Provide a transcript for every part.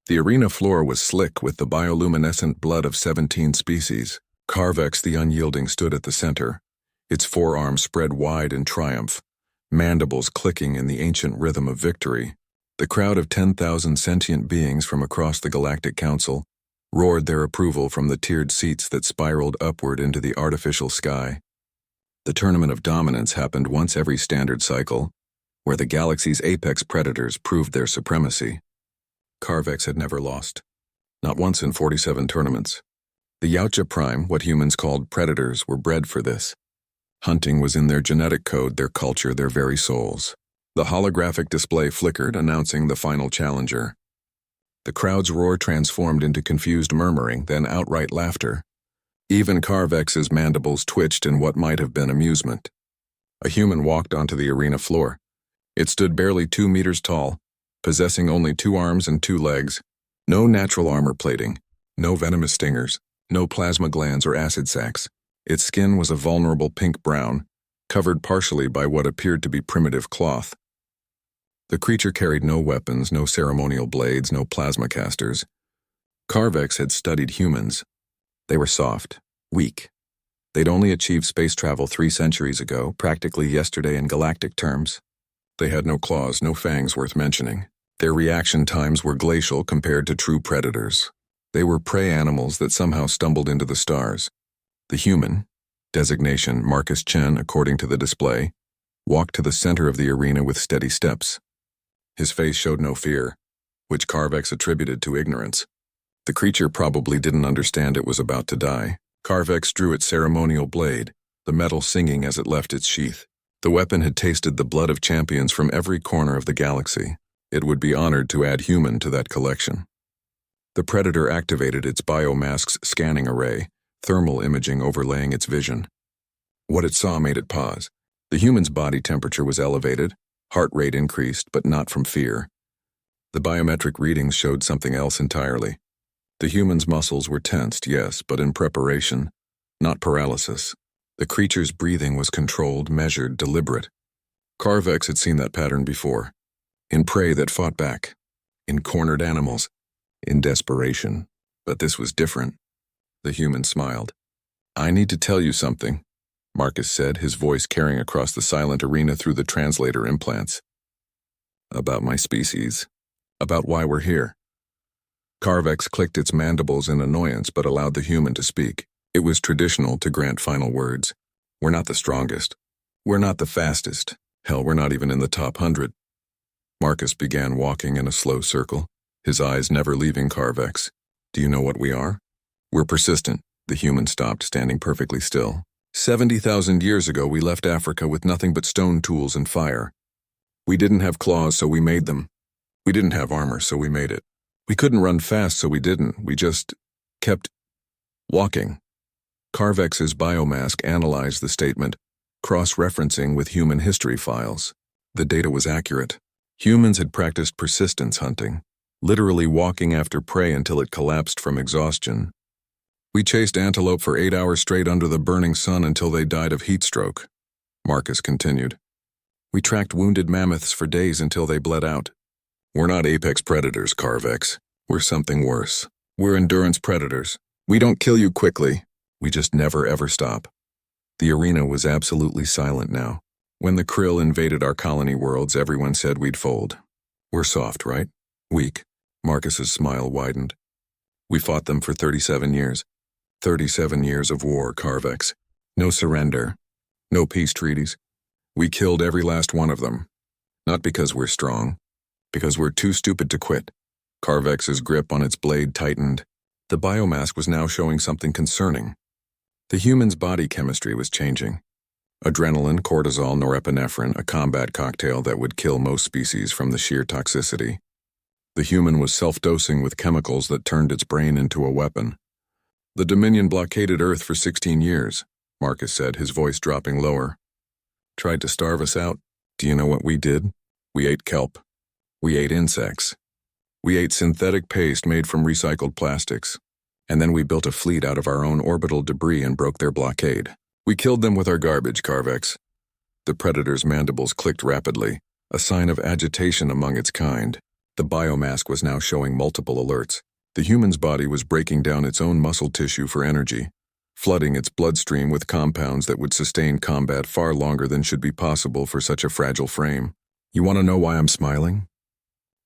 The arena floor was slick with the bioluminescent blood of 17 species. Carvex the Unyielding stood at the center, its forearms spread wide in triumph, mandibles clicking in the ancient rhythm of victory. The crowd of 10,000 sentient beings from across the Galactic Council roared their approval from the tiered seats that spiraled upward into the artificial sky. The Tournament of Dominance happened once every standard cycle, where the galaxy's apex predators proved their supremacy. Carvex had never lost. Not once in 47 tournaments. The Yautja Prime, what humans called predators, were bred for this. Hunting was in their genetic code, their culture, their very souls. The holographic display flickered, announcing the final challenger. The crowd's roar transformed into confused murmuring, then outright laughter. Even Carvex's mandibles twitched in what might have been amusement. A human walked onto the arena floor. It stood barely 2 meters tall, possessing only 2 arms and 2 legs, no natural armor plating, no venomous stingers, no plasma glands or acid sacs. Its skin was a vulnerable pink-brown, covered partially by what appeared to be primitive cloth. The creature carried no weapons, no ceremonial blades, no plasma casters. Carvex had studied humans. They were soft, weak. They'd only achieved space travel 3 centuries ago, practically yesterday in galactic terms. They had no claws, no fangs worth mentioning. Their reaction times were glacial compared to true predators. They were prey animals that somehow stumbled into the stars. The human, designation Marcus Chen according to the display, walked to the center of the arena with steady steps. His face showed no fear, which Carvex attributed to ignorance. The creature probably didn't understand it was about to die. Carvex drew its ceremonial blade, the metal singing as it left its sheath. The weapon had tasted the blood of champions from every corner of the galaxy. It would be honored to add human to that collection. The predator activated its biomask's scanning array, thermal imaging overlaying its vision. What it saw made it pause. The human's body temperature was elevated, heart rate increased, but not from fear. The biometric readings showed something else entirely. The human's muscles were tensed, yes, but in preparation, not paralysis. The creature's breathing was controlled, measured, deliberate. Carvex had seen that pattern before. In prey that fought back. In cornered animals. In desperation. But this was different. The human smiled. "I need to tell you something," Marcus said, his voice carrying across the silent arena through the translator implants. "About my species. About why we're here." Carvex clicked its mandibles in annoyance but allowed the human to speak. It was traditional to grant final words. "We're not the strongest. We're not the fastest. Hell, we're not even in the top 100. Marcus began walking in a slow circle, his eyes never leaving Carvex. "Do you know what we are? We're persistent." The human stopped, standing perfectly still. 70,000 years ago we left Africa with nothing but stone tools and fire. We didn't have claws, so we made them. We didn't have armor, so we made it. We couldn't run fast, so we didn't. We just kept walking. Carvex's biomask analyzed the statement, cross-referencing with human history files. The data was accurate. Humans had practiced persistence hunting, literally walking after prey until it collapsed from exhaustion. "We chased antelope for 8 hours straight under the burning sun until they died of heat stroke," Marcus continued. "We tracked wounded mammoths for days until they bled out. We're not apex predators, Carvex. We're something worse. We're endurance predators. We don't kill you quickly. We just never ever stop." The arena was absolutely silent now. When the krill invaded our colony worlds, everyone said we'd fold. "We're soft, right? Weak." Marcus's smile widened. "We fought them for 37 years. 37 years of war, Carvex. No surrender. No peace treaties. We killed every last one of them. Not because we're strong. Because we're too stupid to quit." Carvex's grip on its blade tightened. The biomask was now showing something concerning. The human's body chemistry was changing. Adrenaline, cortisol, norepinephrine, a combat cocktail that would kill most species from the sheer toxicity. The human was self-dosing with chemicals that turned its brain into a weapon. "The Dominion blockaded Earth for 16 years, Marcus said, his voice dropping lower. "Tried to starve us out. Do you know what we did? We ate kelp. We ate insects. We ate synthetic paste made from recycled plastics. And then we built a fleet out of our own orbital debris and broke their blockade. We killed them with our garbage, Carvex." The predator's mandibles clicked rapidly, a sign of agitation among its kind. The biomask was now showing multiple alerts. The human's body was breaking down its own muscle tissue for energy, flooding its bloodstream with compounds that would sustain combat far longer than should be possible for such a fragile frame. "You want to know why I'm smiling?"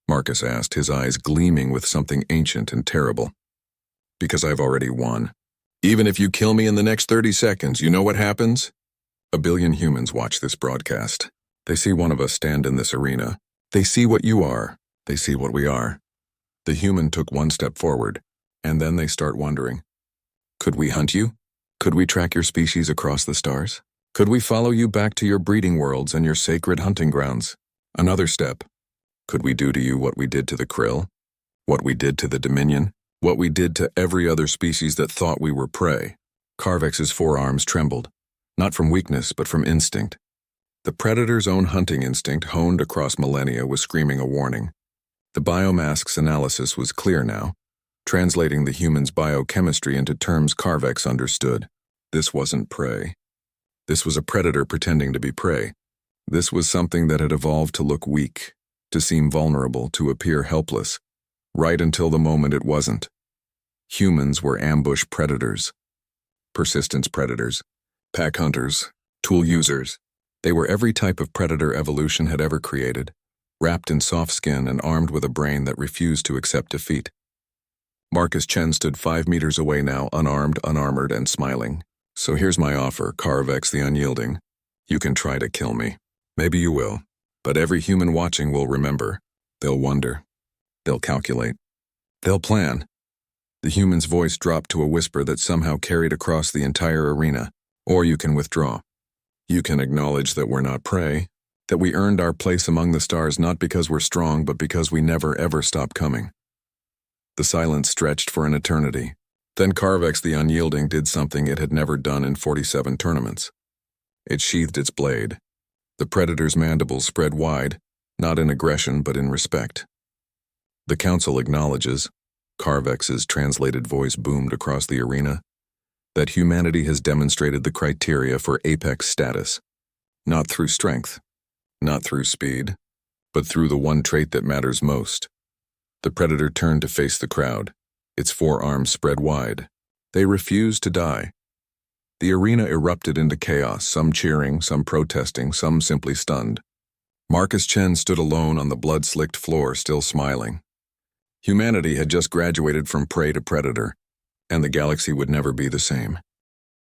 Marcus asked, his eyes gleaming with something ancient and terrible. "Because I've already won. Even if you kill me in the next 30 seconds, you know what happens?" A billion humans watch this broadcast. They see one of us stand in this arena. They see what you are. They see what we are. The human took one step forward, and then they start wondering. Could we hunt you? Could we track your species across the stars? Could we follow you back to your breeding worlds and your sacred hunting grounds? Another step. Could we do to you what we did to the krill? What we did to the Dominion? What we did to every other species that thought we were prey? Carvex's forearms trembled, not from weakness but from instinct. The predator's own hunting instinct, honed across millennia, was screaming a warning. The biomask's analysis was clear now, translating the human's biochemistry into terms Carvex understood. This wasn't prey. This was a predator pretending to be prey. This was something that had evolved to look weak, to seem vulnerable, to appear helpless, right until the moment it wasn't. Humans were ambush predators, persistence predators, pack hunters, tool users. They were every type of predator evolution had ever created, wrapped in soft skin and armed with a brain that refused to accept defeat. Marcus Chen stood 5 meters away now, unarmed, unarmored, and smiling. "So here's my offer, Carvex the Unyielding. You can try to kill me. Maybe you will. But every human watching will remember. They'll wonder. They'll calculate. They'll plan." The human's voice dropped to a whisper that somehow carried across the entire arena. "Or you can withdraw. You can acknowledge that we're not prey, that we earned our place among the stars not because we're strong, but because we never ever stop coming." The silence stretched for an eternity. Then Carvex the Unyielding did something it had never done in 47 tournaments. It sheathed its blade. The predator's mandibles spread wide, not in aggression but in respect. "The Council acknowledges," Carvex's translated voice boomed across the arena, "that humanity has demonstrated the criteria for apex status. Not through strength, not through speed, but through the one trait that matters most." The predator turned to face the crowd, its forearms spread wide. They refused to die. The arena erupted into chaos, some cheering, some protesting, some simply stunned. Marcus Chen stood alone on the blood-slicked floor, still smiling. Humanity had just graduated from prey to predator, and the galaxy would never be the same.